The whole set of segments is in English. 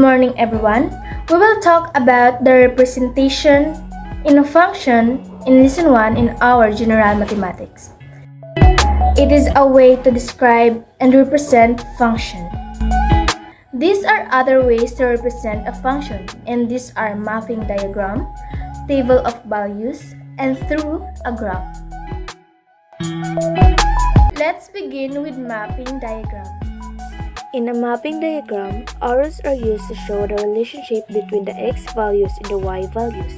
morning, everyone. We will talk about the representation in a function in Lesson 1 in our General Mathematics. It is a way to describe and represent function. These are other ways to represent a function, and these are mapping diagram, table of values, and through a graph. Let's begin with mapping diagram. In a mapping diagram, arrows are used to show the relationship between the x values and the y values.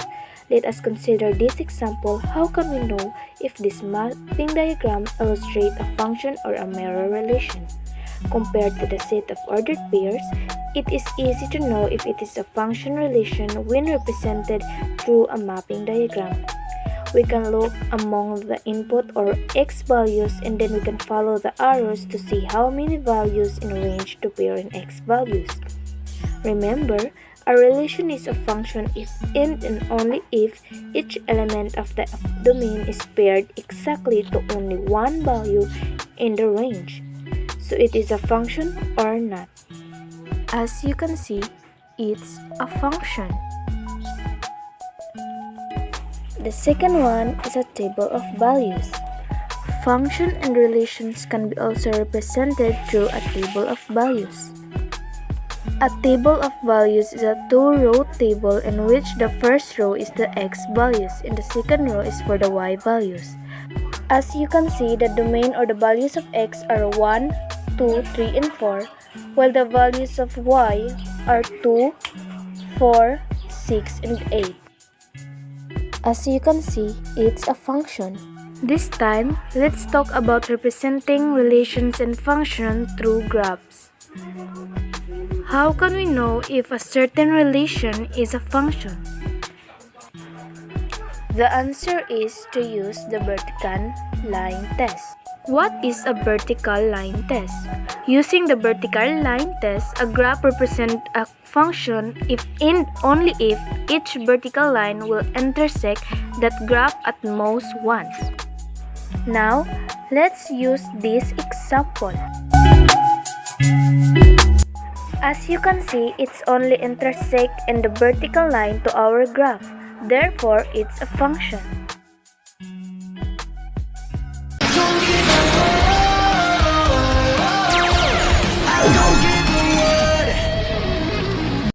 Let us consider this example. How can we know if this mapping diagram illustrates a function or a mirror relation? Compared to the set of ordered pairs, it is easy to know if it is a function relation when represented through a mapping diagram. We can look among the input or x values, and then we can follow the arrows to see how many values in range to pair in x values. Remember, a relation is a function if and only if each element of the domain is paired exactly to only one value in the range. So it is a function or not. As you can see, it's a function. The second one is a table of values. Function and relations can be also represented through a table of values. A table of values is a two-row table in which the first row is the x values and the second row is for the y values. As you can see, the domain or the values of x are 1, 2, 3, and 4, while the values of y are 2, 4, 6, and 8. As you can see, it's a function. This time, let's talk about representing relations and functions through graphs. How can we know if a certain relation is a function? The answer is to use the vertical line test. What is a vertical line test? Using the vertical line test, a graph represents a function if and only if each vertical line will intersect that graph at most once. Now, let's use this example. As you can see, it's only intersect in the vertical line to our graph. Therefore, it's a function. Go